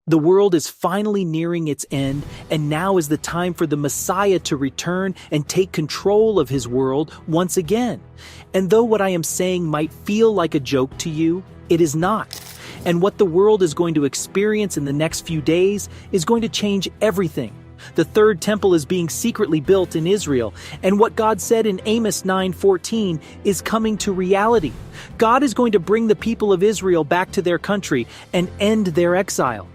The world is finally nearing its end, and now is the time for the Messiah to return and take control of his world once again. And though what I am saying might feel like a joke to you, it is not. And what the world is going to experience in the next few days is going to change everything. The third temple is being secretly built in Israel, and what God said in Amos 9:14 is coming to reality. God is going to bring the people of Israel back to their country and end their exile.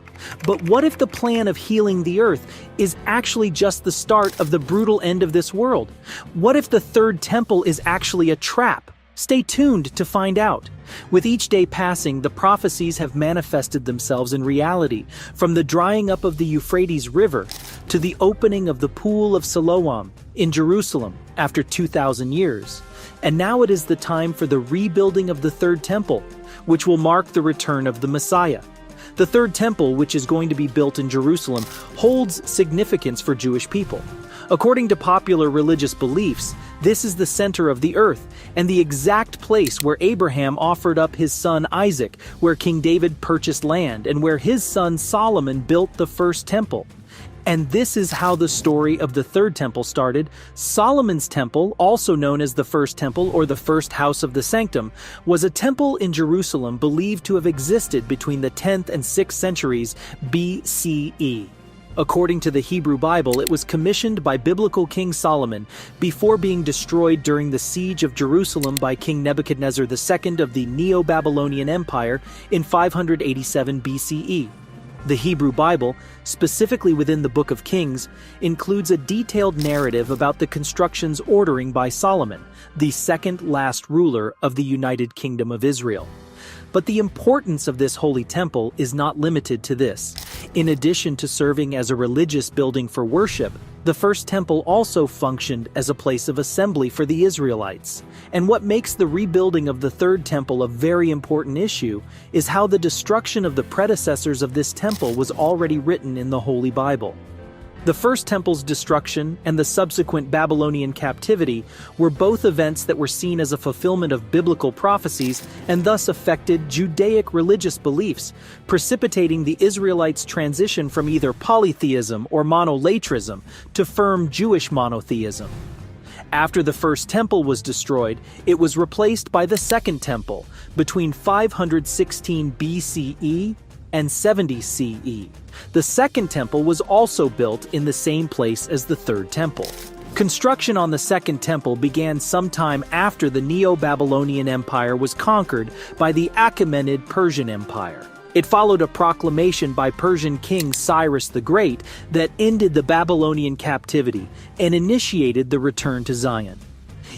But what if the plan of healing the earth is actually just the start of the brutal end of this world? What if the third temple is actually a trap? Stay tuned to find out. With each day passing, the prophecies have manifested themselves in reality, from the drying up of the Euphrates River to the opening of the Pool of Siloam in Jerusalem after 2,000 years. And now it is the time for the rebuilding of the third temple, which will mark the return of the Messiah. The third temple, which is going to be built in Jerusalem, holds significance for Jewish people. According to popular religious beliefs, this is the center of the earth and the exact place where Abraham offered up his son Isaac, where King David purchased land, and where his son Solomon built the first temple. And this is how the story of the third temple started. Solomon's temple, also known as the first temple or the first house of the sanctum, was a temple in Jerusalem believed to have existed between the 10th and 6th centuries BCE. According to the Hebrew Bible, it was commissioned by biblical King Solomon before being destroyed during the siege of Jerusalem by King Nebuchadnezzar II of the Neo-Babylonian Empire in 587 BCE. The Hebrew Bible, specifically within the Book of Kings, includes a detailed narrative about the construction's ordering by Solomon, the second last ruler of the United Kingdom of Israel. But the importance of this holy temple is not limited to this. In addition to serving as a religious building for worship, the first temple also functioned as a place of assembly for the Israelites. And what makes the rebuilding of the third temple a very important issue is how the destruction of the predecessors of this temple was already written in the Holy Bible. The first temple's destruction and the subsequent Babylonian captivity were both events that were seen as a fulfillment of biblical prophecies and thus affected Judaic religious beliefs, precipitating the Israelites' transition from either polytheism or monolatrism to firm Jewish monotheism. After the first temple was destroyed, it was replaced by the second temple between 516 BCE and 70 CE. The second temple was also built in the same place as the third temple. Construction on the second temple began sometime after the Neo-Babylonian Empire was conquered by the Achaemenid Persian Empire. It followed a proclamation by Persian King Cyrus the Great that ended the Babylonian captivity and initiated the return to Zion.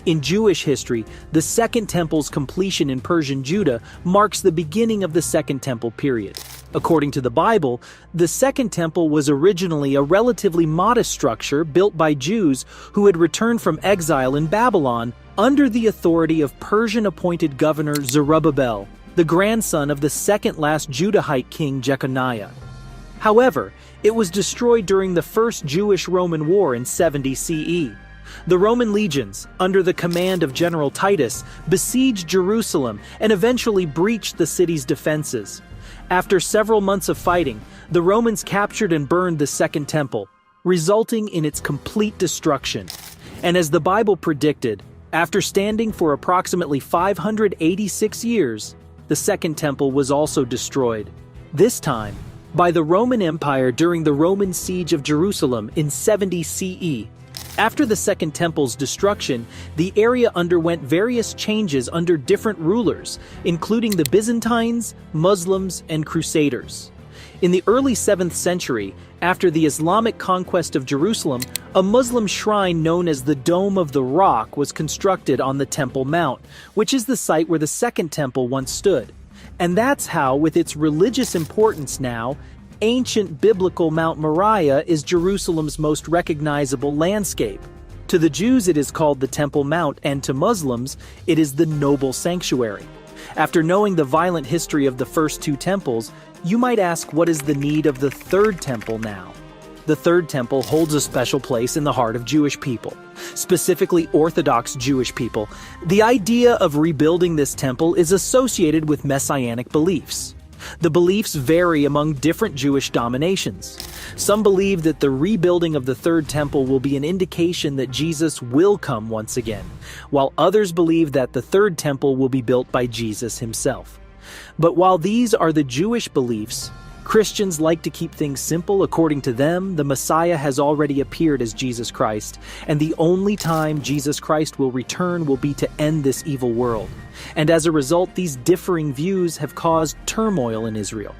In Jewish history, the Second Temple's completion in Persian Judah marks the beginning of the Second Temple period. According to the Bible, the Second Temple was originally a relatively modest structure built by Jews who had returned from exile in Babylon under the authority of Persian-appointed governor Zerubbabel, the grandson of the second-last Judahite king Jeconiah. However, it was destroyed during the First Jewish-Roman War in 70 CE. The Roman legions, under the command of General Titus, besieged Jerusalem and eventually breached the city's defenses. After several months of fighting, the Romans captured and burned the Second Temple, resulting in its complete destruction. And as the Bible predicted, after standing for approximately 586 years, the Second Temple was also destroyed, this time by the Roman Empire during the Roman siege of Jerusalem in 70 CE. After the Second Temple's destruction, the area underwent various changes under different rulers, including the Byzantines, Muslims, and Crusaders. In the early 7th century, after the Islamic conquest of Jerusalem, a Muslim shrine known as the Dome of the Rock was constructed on the Temple Mount, which is the site where the Second Temple once stood. And that's how, with its religious importance now, ancient biblical Mount Moriah is Jerusalem's most recognizable landscape. To the Jews it is called the Temple Mount, and to Muslims it is the Noble Sanctuary. After knowing the violent history of the first two temples, you might ask, what is the need of the third temple now? The third temple holds a special place in the heart of Jewish people, specifically Orthodox Jewish people. The idea of rebuilding this temple is associated with Messianic beliefs. The beliefs vary among different Jewish dominations. Some believe that the rebuilding of the Third Temple will be an indication that Jesus will come once again, while others believe that the Third Temple will be built by Jesus himself. But while these are the Jewish beliefs, Christians like to keep things simple. According to them, the Messiah has already appeared as Jesus Christ, and the only time Jesus Christ will return will be to end this evil world. And as a result, these differing views have caused turmoil in Israel.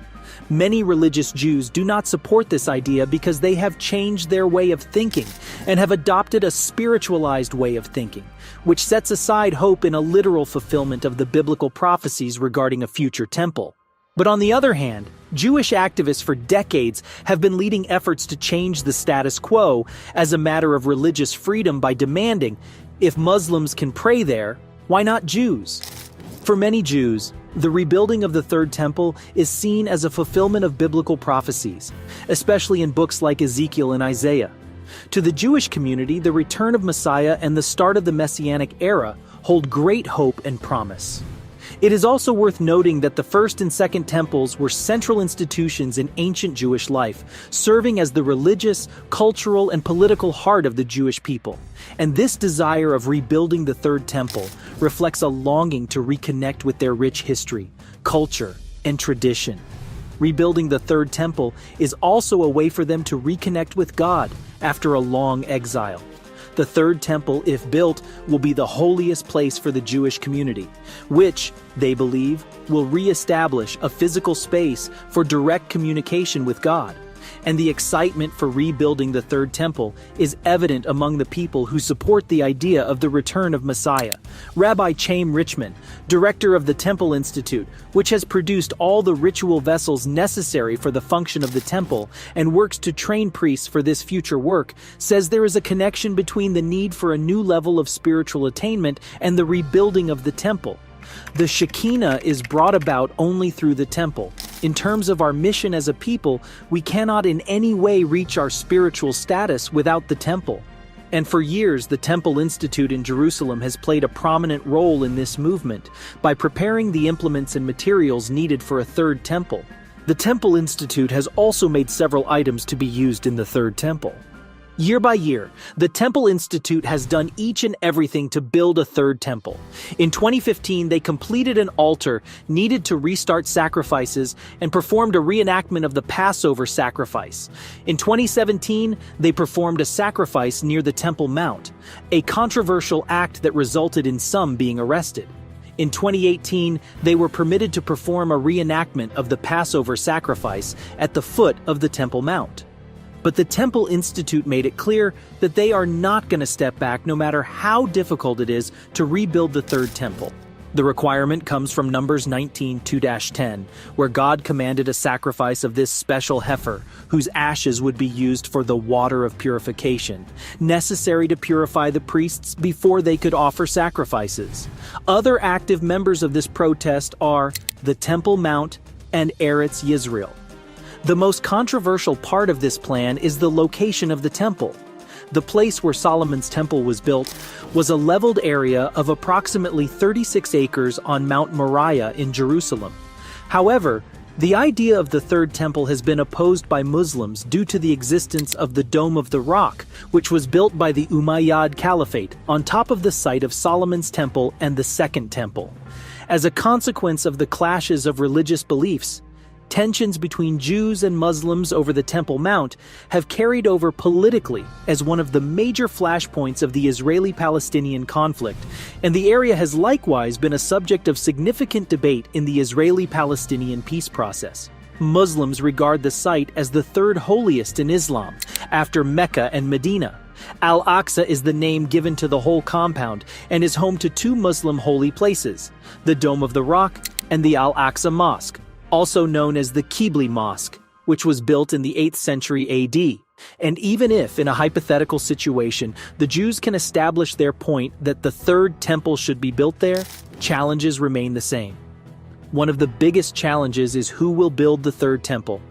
Many religious Jews do not support this idea because they have changed their way of thinking and have adopted a spiritualized way of thinking, which sets aside hope in a literal fulfillment of the biblical prophecies regarding a future temple. But on the other hand, Jewish activists for decades have been leading efforts to change the status quo as a matter of religious freedom by demanding, if Muslims can pray there, why not Jews? For many Jews, the rebuilding of the Third Temple is seen as a fulfillment of biblical prophecies, especially in books like Ezekiel and Isaiah. To the Jewish community, the return of Messiah and the start of the Messianic era hold great hope and promise. It is also worth noting that the First and Second Temples were central institutions in ancient Jewish life, serving as the religious, cultural, and political heart of the Jewish people. And this desire of rebuilding the Third Temple reflects a longing to reconnect with their rich history, culture, and tradition. Rebuilding the Third Temple is also a way for them to reconnect with God after a long exile. The Third Temple, if built, will be the holiest place for the Jewish community, which, they believe, will re-establish a physical space for direct communication with God. And the excitement for rebuilding the Third Temple is evident among the people who support the idea of the return of Messiah. Rabbi Chaim Richman, director of the Temple Institute, which has produced all the ritual vessels necessary for the function of the temple and works to train priests for this future work, says there is a connection between the need for a new level of spiritual attainment and the rebuilding of the temple. The Shekinah is brought about only through the temple. In terms of our mission as a people, we cannot in any way reach our spiritual status without the temple. And for years, the Temple Institute in Jerusalem has played a prominent role in this movement by preparing the implements and materials needed for a third temple. The Temple Institute has also made several items to be used in the third temple. Year by year, the Temple Institute has done each and everything to build a third temple. In 2015, they completed an altar needed to restart sacrifices and performed a reenactment of the Passover sacrifice. In 2017, they performed a sacrifice near the Temple Mount, a controversial act that resulted in some being arrested. In 2018, they were permitted to perform a reenactment of the Passover sacrifice at the foot of the Temple Mount. But the Temple Institute made it clear that they are not going to step back no matter how difficult it is to rebuild the third temple. The requirement comes from Numbers 19:2-10, where God commanded a sacrifice of this special heifer, whose ashes would be used for the water of purification, necessary to purify the priests before they could offer sacrifices. Other active members of this protest are the Temple Mount and Eretz Yisrael. The most controversial part of this plan is the location of the temple. The place where Solomon's temple was built was a leveled area of approximately 36 acres on Mount Moriah in Jerusalem. However, the idea of the third temple has been opposed by Muslims due to the existence of the Dome of the Rock, which was built by the Umayyad Caliphate on top of the site of Solomon's temple and the Second Temple. As a consequence of the clashes of religious beliefs, tensions between Jews and Muslims over the Temple Mount have carried over politically as one of the major flashpoints of the Israeli-Palestinian conflict, and the area has likewise been a subject of significant debate in the Israeli-Palestinian peace process. Muslims regard the site as the third holiest in Islam, after Mecca and Medina. Al-Aqsa is the name given to the whole compound and is home to two Muslim holy places, the Dome of the Rock and the Al-Aqsa Mosque, also known as the Qibli Mosque, which was built in the 8th century AD. And even if, in a hypothetical situation, the Jews can establish their point that the third temple should be built there, challenges remain the same. One of the biggest challenges is who will build the third temple.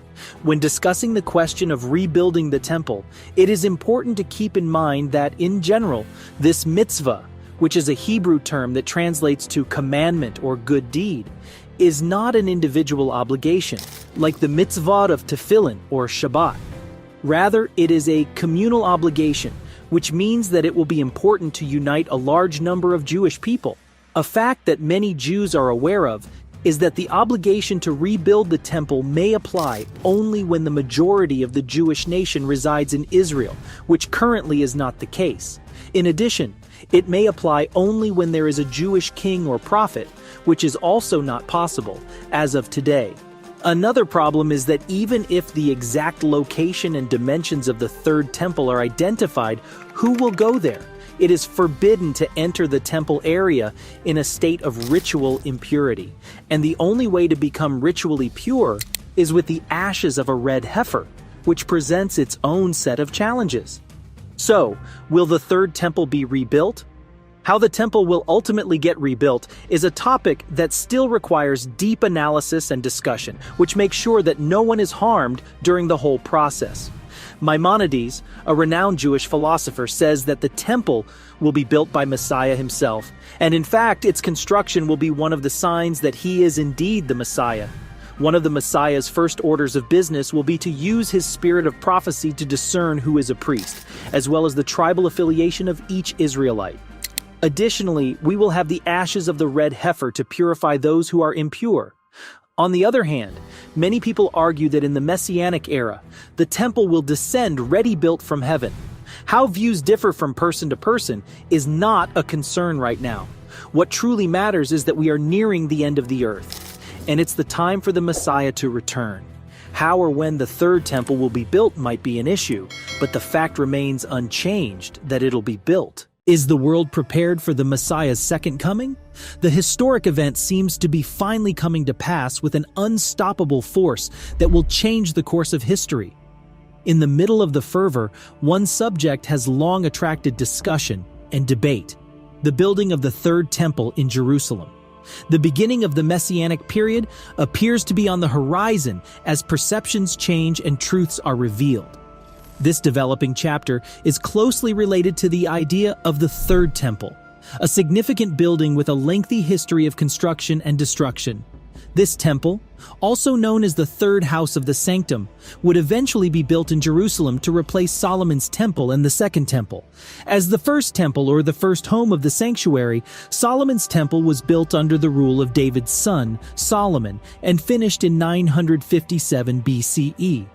When discussing the question of rebuilding the temple, it is important to keep in mind that, in general, this mitzvah, which is a Hebrew term that translates to commandment or good deed, is not an individual obligation, like the mitzvah of tefillin or Shabbat. Rather, it is a communal obligation, which means that it will be important to unite a large number of Jewish people. A fact that many Jews are aware of is that the obligation to rebuild the temple may apply only when the majority of the Jewish nation resides in Israel, which currently is not the case. In addition, it may apply only when there is a Jewish king or prophet, which is also not possible as of today. Another problem is that even if the exact location and dimensions of the third temple are identified, who will go there? It is forbidden to enter the temple area in a state of ritual impurity, and the only way to become ritually pure is with the ashes of a red heifer, which presents its own set of challenges. So, will the third temple be rebuilt? How the temple will ultimately get rebuilt is a topic that still requires deep analysis and discussion, which makes sure that no one is harmed during the whole process. Maimonides, a renowned Jewish philosopher, says that the temple will be built by Messiah himself, and in fact, its construction will be one of the signs that he is indeed the Messiah. One of the Messiah's first orders of business will be to use his spirit of prophecy to discern who is a priest, as well as the tribal affiliation of each Israelite. Additionally, we will have the ashes of the red heifer to purify those who are impure. On the other hand, many people argue that in the Messianic era, the temple will descend ready-built from heaven. How views differ from person to person is not a concern right now. What truly matters is that we are nearing the end of the earth, and it's the time for the Messiah to return. How or when the third temple will be built might be an issue, but the fact remains unchanged that it'll be built. Is the world prepared for the Messiah's second coming? The historic event seems to be finally coming to pass with an unstoppable force that will change the course of history. In the middle of the fervor, one subject has long attracted discussion and debate: the building of the third temple in Jerusalem. The beginning of the Messianic period appears to be on the horizon as perceptions change and truths are revealed. This developing chapter is closely related to the idea of the third temple, a significant building with a lengthy history of construction and destruction. This temple, also known as the third house of the sanctum, would eventually be built in Jerusalem to replace Solomon's temple and the second temple. As the first temple, or the first home of the sanctuary, Solomon's temple was built under the rule of David's son, Solomon, and finished in 957 BCE.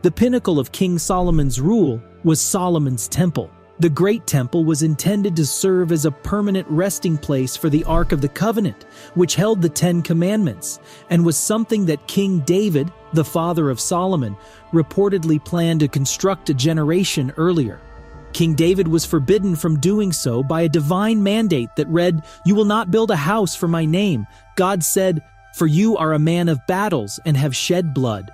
The pinnacle of King Solomon's rule was Solomon's temple. The Great Temple was intended to serve as a permanent resting place for the Ark of the Covenant, which held the Ten Commandments, and was something that King David, the father of Solomon, reportedly planned to construct a generation earlier. King David was forbidden from doing so by a divine mandate that read, "You will not build a house for my name." God said, "For you are a man of battles and have shed blood."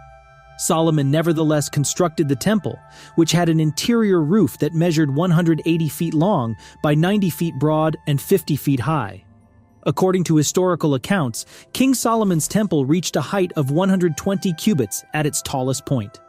Solomon nevertheless constructed the temple, which had an interior roof that measured 180 feet long by 90 feet broad and 50 feet high. According to historical accounts, King Solomon's temple reached a height of 120 cubits at its tallest point.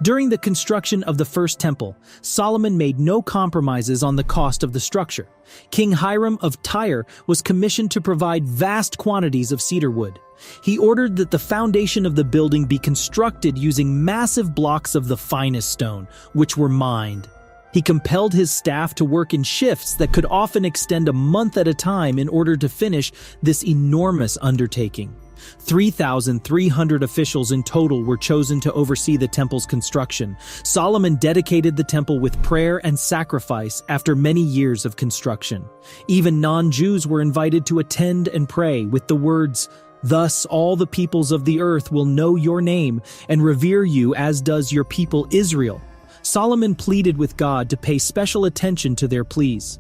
During the construction of the first temple, Solomon made no compromises on the cost of the structure. King Hiram of Tyre was commissioned to provide vast quantities of cedar wood. He ordered that the foundation of the building be constructed using massive blocks of the finest stone, which were mined. He compelled his staff to work in shifts that could often extend a month at a time in order to finish this enormous undertaking. 3,300 officials in total were chosen to oversee the temple's construction. Solomon dedicated the temple with prayer and sacrifice after many years of construction. Even non-Jews were invited to attend and pray with the words, "Thus all the peoples of the earth will know your name and revere you, as does your people Israel." Solomon pleaded with God to pay special attention to their pleas.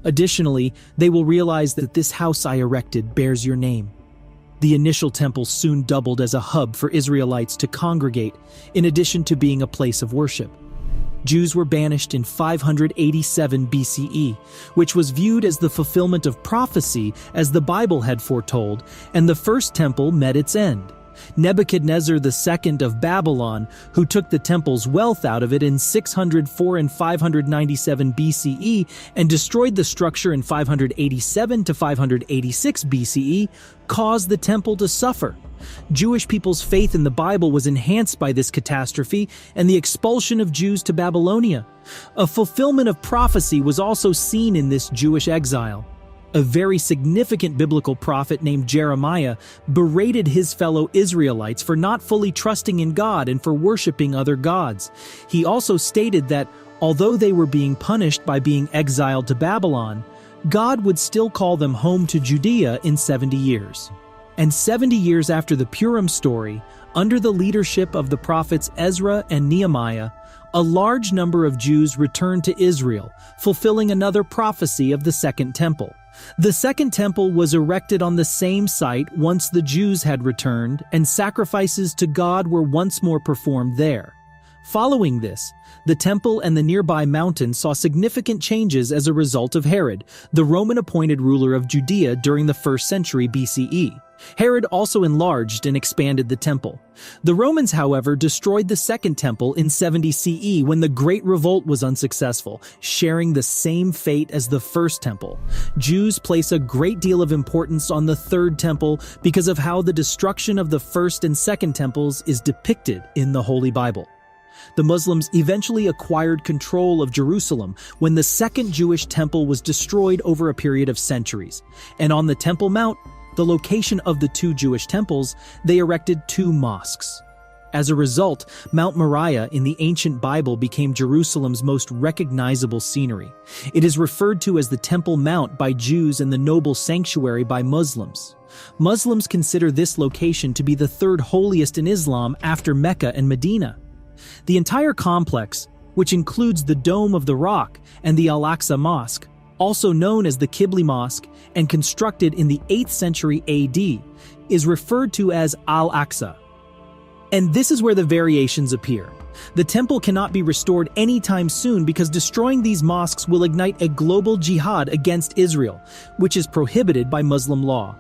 Additionally, they will realize that this house I erected bears your name. The initial temple soon doubled as a hub for Israelites to congregate, in addition to being a place of worship. Jews were banished in 587 BCE, which was viewed as the fulfillment of prophecy as the Bible had foretold, and the first temple met its end. Nebuchadnezzar II of Babylon, who took the temple's wealth out of it in 604 and 597 BCE and destroyed the structure in 587 to 586 BCE, caused the temple to suffer. Jewish people's faith in the Bible was enhanced by this catastrophe and the expulsion of Jews to Babylonia. A fulfillment of prophecy was also seen in this Jewish exile. A very significant biblical prophet named Jeremiah berated his fellow Israelites for not fully trusting in God and for worshiping other gods. He also stated that, although they were being punished by being exiled to Babylon, God would still call them home to Judea in 70 years. And 70 years after the Purim story, under the leadership of the prophets Ezra and Nehemiah, a large number of Jews returned to Israel, fulfilling another prophecy of the Second Temple. The Second Temple was erected on the same site once the Jews had returned, and sacrifices to God were once more performed there. Following this, the temple and the nearby mountains saw significant changes as a result of Herod, the Roman-appointed ruler of Judea during the 1st century BCE. Herod also enlarged and expanded the temple. The Romans, however, destroyed the Second Temple in 70 CE when the Great Revolt was unsuccessful, sharing the same fate as the First Temple. Jews place a great deal of importance on the Third Temple because of how the destruction of the First and Second Temples is depicted in the Holy Bible. The Muslims eventually acquired control of Jerusalem when the Second Jewish Temple was destroyed over a period of centuries. And on the Temple Mount, the location of the two Jewish temples, they erected two mosques. As a result, Mount Moriah in the ancient Bible became Jerusalem's most recognizable scenery. It is referred to as the Temple Mount by Jews and the noble sanctuary by Muslims. Muslims consider this location to be the third holiest in Islam after Mecca and Medina. The entire complex, which includes the Dome of the Rock and the Al-Aqsa Mosque, also known as the Qibli Mosque and constructed in the 8th century AD, is referred to as Al-Aqsa. And this is where the variations appear. The temple cannot be restored anytime soon because destroying these mosques will ignite a global jihad against Israel, which is prohibited by Muslim law.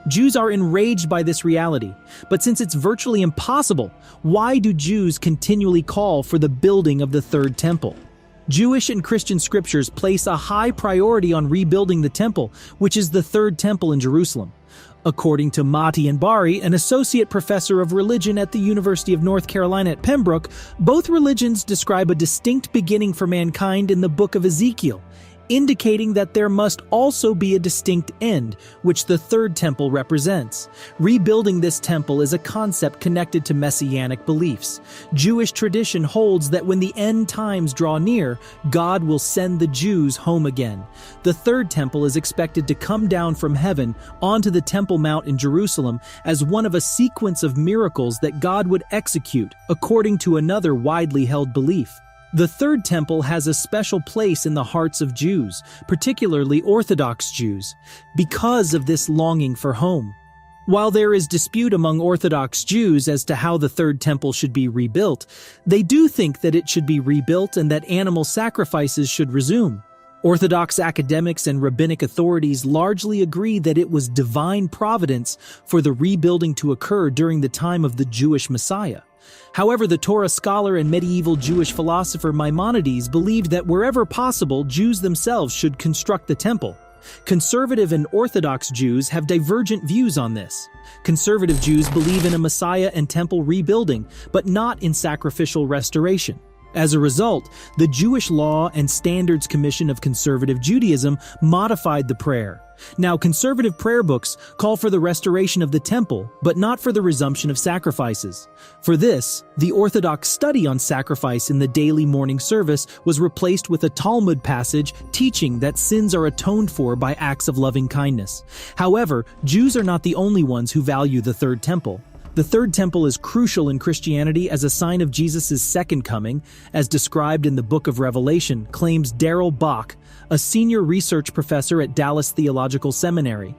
Jews are enraged by this reality, but since it's virtually impossible, why do Jews continually call for the building of the Third Temple? Jewish and Christian scriptures place a high priority on rebuilding the temple, which is the Third Temple in Jerusalem. According to Mati and Bari, an associate professor of religion at the University of North Carolina at Pembroke, both religions describe a distinct beginning for mankind in the book of Ezekiel, indicating that there must also be a distinct end, which the Third Temple represents. Rebuilding this temple is a concept connected to Messianic beliefs. Jewish tradition holds that when the end times draw near, God will send the Jews home again. The Third Temple is expected to come down from heaven onto the Temple Mount in Jerusalem as one of a sequence of miracles that God would execute, according to another widely held belief. The Third Temple has a special place in the hearts of Jews, particularly Orthodox Jews, because of this longing for home. While there is dispute among Orthodox Jews as to how the Third Temple should be rebuilt, they do think that it should be rebuilt and that animal sacrifices should resume. Orthodox academics and rabbinic authorities largely agree that it was divine providence for the rebuilding to occur during the time of the Jewish Messiah. However, the Torah scholar and medieval Jewish philosopher Maimonides believed that wherever possible, Jews themselves should construct the temple. Conservative and Orthodox Jews have divergent views on this. Conservative Jews believe in a Messiah and temple rebuilding, but not in sacrificial restoration. As a result, the Jewish Law and Standards Commission of Conservative Judaism modified the prayer. Now, conservative prayer books call for the restoration of the temple, but not for the resumption of sacrifices. For this, the Orthodox study on sacrifice in the daily morning service was replaced with a Talmud passage teaching that sins are atoned for by acts of loving kindness. However, Jews are not the only ones who value the Third Temple. The Third Temple is crucial in Christianity as a sign of Jesus' second coming, as described in the Book of Revelation, claims Darrell Bach, a senior research professor at Dallas Theological Seminary.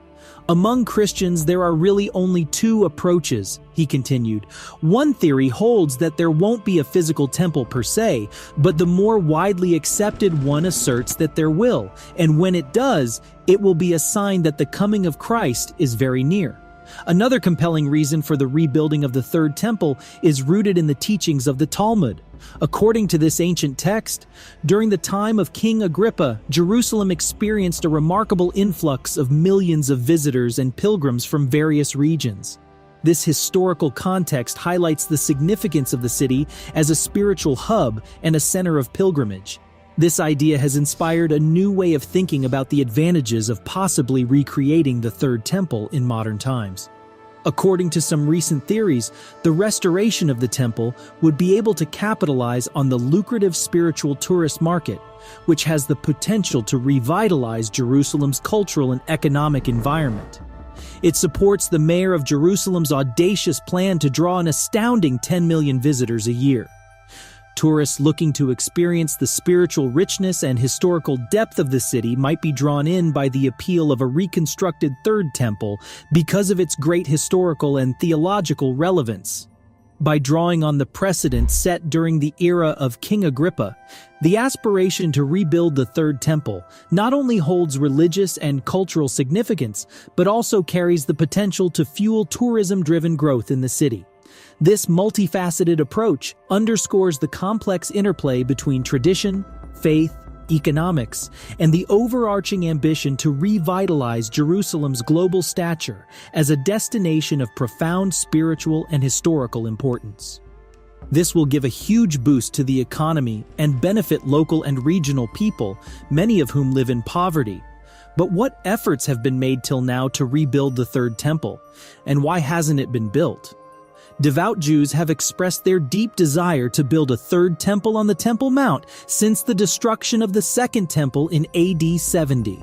Among Christians, there are really only two approaches, he continued. One theory holds that there won't be a physical temple per se, but the more widely accepted one asserts that there will, and when it does, it will be a sign that the coming of Christ is very near. Another compelling reason for the rebuilding of the Third Temple is rooted in the teachings of the Talmud. According to this ancient text, during the time of King Agrippa, Jerusalem experienced a remarkable influx of millions of visitors and pilgrims from various regions. This historical context highlights the significance of the city as a spiritual hub and a center of pilgrimage. This idea has inspired a new way of thinking about the advantages of possibly recreating the Third Temple in modern times. According to some recent theories, the restoration of the temple would be able to capitalize on the lucrative spiritual tourist market, which has the potential to revitalize Jerusalem's cultural and economic environment. It supports the mayor of Jerusalem's audacious plan to draw an astounding 10 million visitors a year. Tourists looking to experience the spiritual richness and historical depth of the city might be drawn in by the appeal of a reconstructed Third Temple because of its great historical and theological relevance. By drawing on the precedent set during the era of King Agrippa, the aspiration to rebuild the Third Temple not only holds religious and cultural significance, but also carries the potential to fuel tourism-driven growth in the city. This multifaceted approach underscores the complex interplay between tradition, faith, economics, and the overarching ambition to revitalize Jerusalem's global stature as a destination of profound spiritual and historical importance. This will give a huge boost to the economy and benefit local and regional people, many of whom live in poverty. But what efforts have been made till now to rebuild the Third Temple, and why hasn't it been built? Devout Jews have expressed their deep desire to build a third temple on the Temple Mount since the destruction of the Second Temple in AD 70.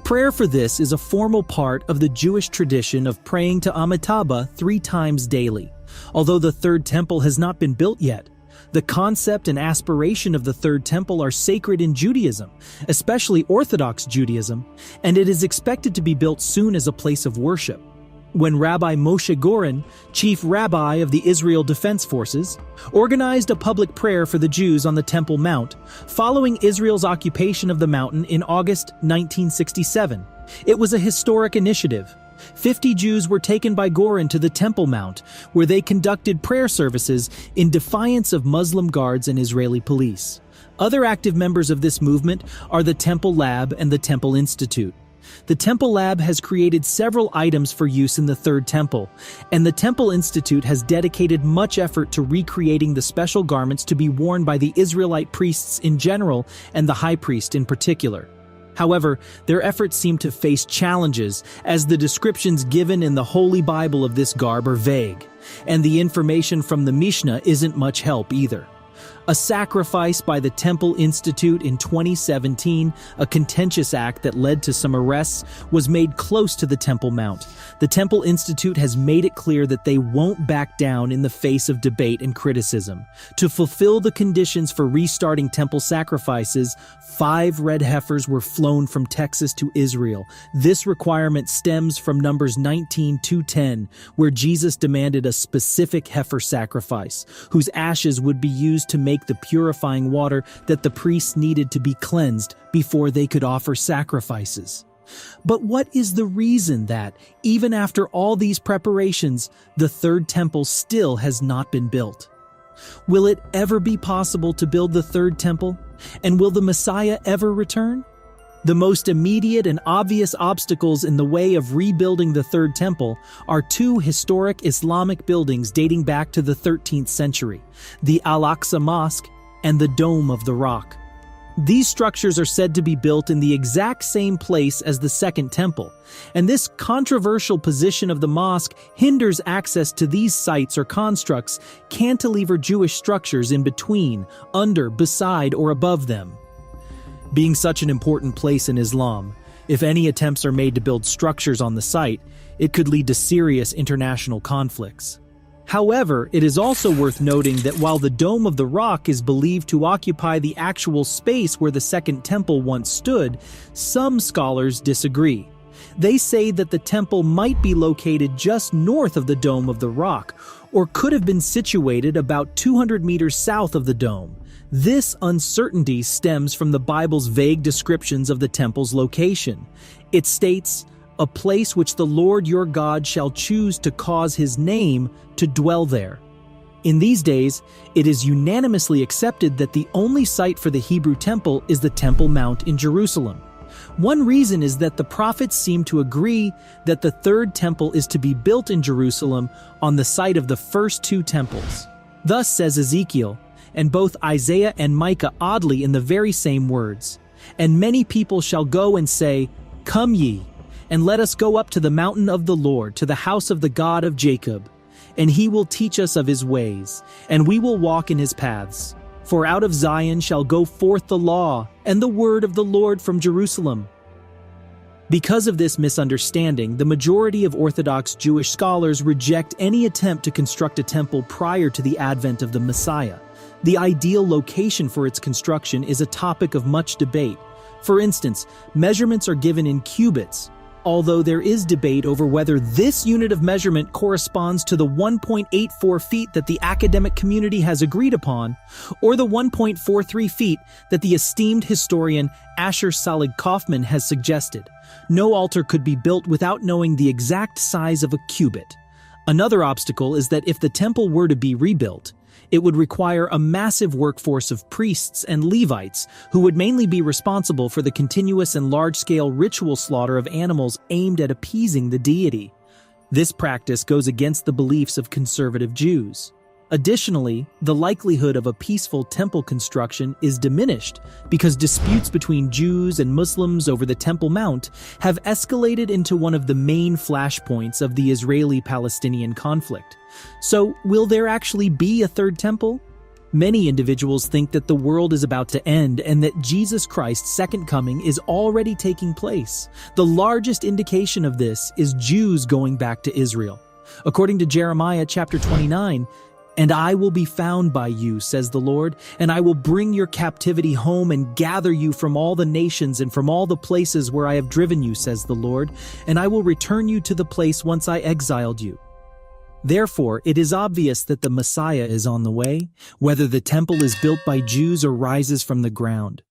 Prayer for this is a formal part of the Jewish tradition of praying to Amitabha 3 times daily. Although the Third Temple has not been built yet, the concept and aspiration of the Third Temple are sacred in Judaism, especially Orthodox Judaism, and it is expected to be built soon as a place of worship. When Rabbi Moshe Goren, chief rabbi of the Israel Defense Forces, organized a public prayer for the Jews on the Temple Mount, following Israel's occupation of the mountain in August 1967. It was a historic initiative. 50 Jews were taken by Goren to the Temple Mount, where they conducted prayer services in defiance of Muslim guards and Israeli police. Other active members of this movement are the Temple Lab and the Temple Institute. The Temple Lab has created several items for use in the Third Temple, and the Temple Institute has dedicated much effort to recreating the special garments to be worn by the Israelite priests in general and the high priest in particular. However, their efforts seem to face challenges, as the descriptions given in the Holy Bible of this garb are vague, and the information from the Mishnah isn't much help either. A sacrifice by the Temple Institute in 2017, a contentious act that led to some arrests, was made close to the Temple Mount. The Temple Institute has made it clear that they won't back down in the face of debate and criticism. To fulfill the conditions for restarting temple sacrifices, 5 red heifers were flown from Texas to Israel. This requirement stems from Numbers 19:2-10, where Jesus demanded a specific heifer sacrifice, whose ashes would be used to make the purifying water that the priests needed to be cleansed before they could offer sacrifices. But what is the reason that, even after all these preparations, the Third Temple still has not been built? Will it ever be possible to build the Third Temple? And will the Messiah ever return? The most immediate and obvious obstacles in the way of rebuilding the Third Temple are 2 historic Islamic buildings dating back to the 13th century, the Al-Aqsa Mosque and the Dome of the Rock. These structures are said to be built in the exact same place as the Second Temple, and this controversial position of the mosque hinders access to these sites or constructs, cantilever Jewish structures in between, under, beside, or above them. Being such an important place in Islam, if any attempts are made to build structures on the site, it could lead to serious international conflicts. However, it is also worth noting that while the Dome of the Rock is believed to occupy the actual space where the Second Temple once stood, some scholars disagree. They say that the temple might be located just north of the Dome of the Rock, or could have been situated about 200 meters south of the dome. This uncertainty stems from the Bible's vague descriptions of the temple's location. It states, a place which the Lord your God shall choose to cause his name to dwell there. In these days, it is unanimously accepted that the only site for the Hebrew temple is the Temple Mount in Jerusalem. One reason is that the prophets seem to agree that the third temple is to be built in Jerusalem on the site of the first two temples. Thus says Ezekiel, and both Isaiah and Micah oddly in the very same words. And many people shall go and say, Come ye, and let us go up to the mountain of the Lord, to the house of the God of Jacob. And he will teach us of his ways, and we will walk in his paths. For out of Zion shall go forth the law, and the word of the Lord from Jerusalem. Because of this misunderstanding, the majority of Orthodox Jewish scholars reject any attempt to construct a temple prior to the advent of the Messiah. The ideal location for its construction is a topic of much debate. For instance, measurements are given in cubits, although there is debate over whether this unit of measurement corresponds to the 1.84 feet that the academic community has agreed upon, or the 1.43 feet that the esteemed historian Asher Salig Kaufman has suggested. No altar could be built without knowing the exact size of a cubit. Another obstacle is that if the temple were to be rebuilt, it would require a massive workforce of priests and Levites who would mainly be responsible for the continuous and large-scale ritual slaughter of animals aimed at appeasing the deity. This practice goes against the beliefs of conservative Jews. Additionally, the likelihood of a peaceful temple construction is diminished because disputes between Jews and Muslims over the Temple Mount have escalated into one of the main flashpoints of the Israeli-Palestinian conflict. So, will there actually be a third temple? Many individuals think that the world is about to end and that Jesus Christ's second coming is already taking place. The largest indication of this is Jews going back to Israel. According to Jeremiah chapter 29, And I will be found by you, says the Lord, and I will bring your captivity home and gather you from all the nations and from all the places where I have driven you, says the Lord, and I will return you to the place whence I exiled you. Therefore, it is obvious that the Messiah is on the way, whether the temple is built by Jews or rises from the ground.